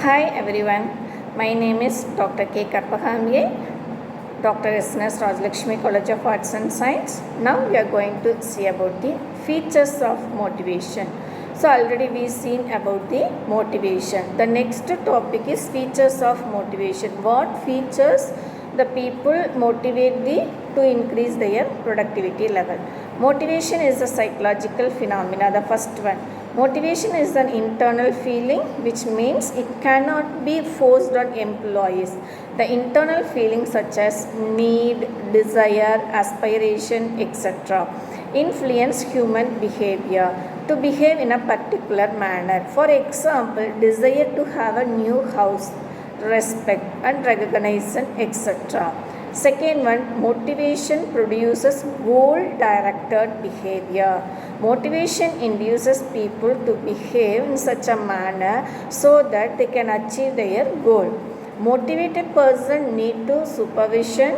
Hi everyone, my name is Dr. K. Karpahamye, Dr. S.N.S. Rajlakshmi College of Arts and Science. Now we are going to see about the features of motivation. So already we seen about the motivation. The next topic is features of motivation. What features the people motivate to increase their productivity level? Motivation is a psychological phenomena, the first one. Motivation is an internal feeling, which means it cannot be forced on employees. The internal feelings such as need, desire, aspiration, etc. influence human behavior to behave in a particular manner. For example, desire to have a new house, respect and recognition, etc. Second one, motivation produces goal-directed behavior. Motivation induces people to behave in such a manner so that they can achieve their goal. Motivated person need to supervision.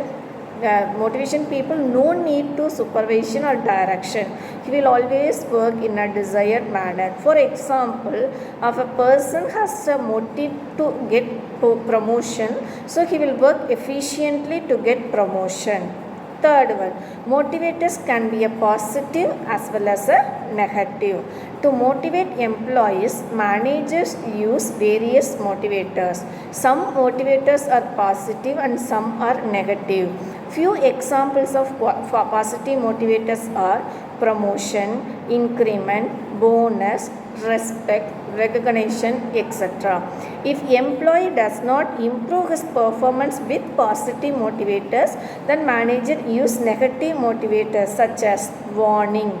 Motivation people no need to supervision or direction. He will always work in a desired manner. For example, if a person has a motive to get promotion, so he will work efficiently to get promotion. Third one, motivators can be a positive as well as a negative. To motivate employees, managers use various motivators. Some motivators are positive and some are negative. Few examples of positive motivators are promotion, increment, bonus, respect, recognition, etc. If employee does not improve his performance with positive motivators, then manager use negative motivators such as warning,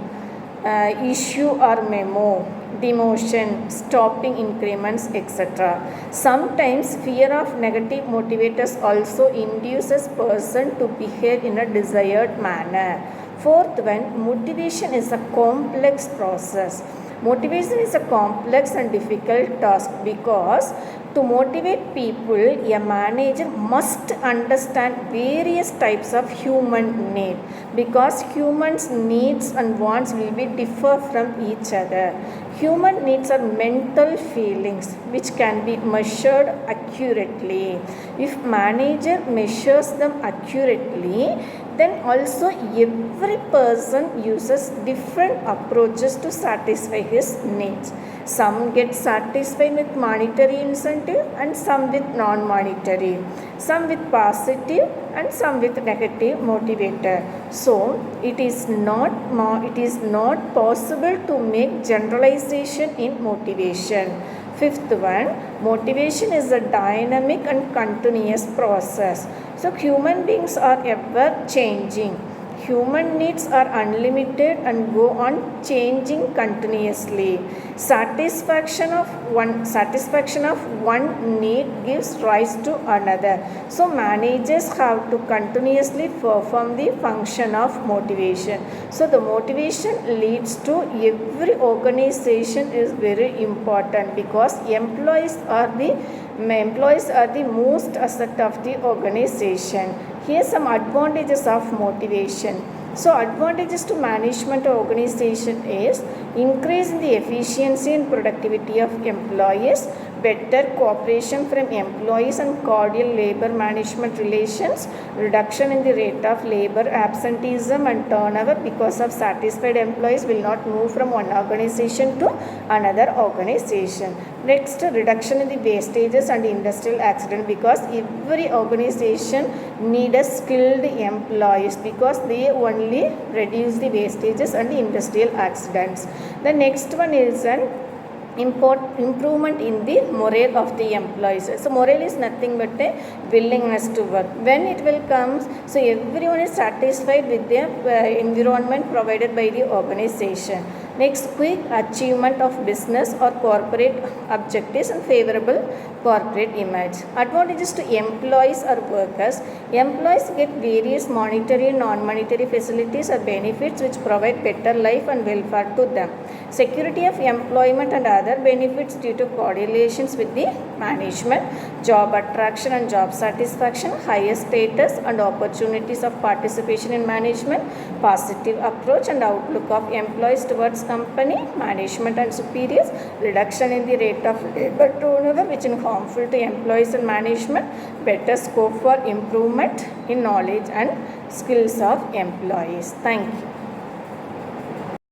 issue or memo, demotion, stopping increments, etc. Sometimes fear of negative motivators also induces person to behave in a desired manner. Fourth one, motivation is a complex process. Motivation is a complex and difficult task because to motivate people, a manager must understand various types of human need because humans' needs and wants will be differ from each other. Human needs are mental feelings which can be measured accurately. If manager measures them accurately, then also every person uses different approaches to satisfy his needs. Some get satisfied with monetary incentive and some with non-monetary. Some with positive and some with negative motivator. So it is not possible to make generalization in motivation. Fifth one, motivation is a dynamic and continuous process. So human beings are ever changing. Human needs are unlimited and go on changing continuously. Satisfaction of one need gives rise to another. So managers have to continuously perform the function of motivation. So the motivation leads to every organization is very important because employees are the most asset of the organization. Here some advantages of motivation. So advantages to management or organization is increase in the efficiency and productivity of employees, better cooperation from employees and cordial labor management relations, reduction in the rate of labor absenteeism and turnover because of satisfied employees will not move from one organization to another organization. Next, reduction in the wastages and industrial accident because every organization need a skilled employees because they only reduce the wastages and the industrial accidents. The next one is an improvement in the morale of the employees. So morale is nothing but a willingness to work. When it will come, so everyone is satisfied with the environment provided by the organization. Next, quick achievement of business or corporate objectives and favorable corporate image. Advantages to employees or workers. Employees get various monetary and non-monetary facilities or benefits which provide better life and welfare to them. Security of employment and other benefits due to correlations with the management, job attraction and job satisfaction, higher status and opportunities of participation in management, positive approach and outlook of employees towards company, management and superiors, reduction in the rate of labor turnover which is harmful to employees and management, better scope for improvement in knowledge and skills of employees. Thank you.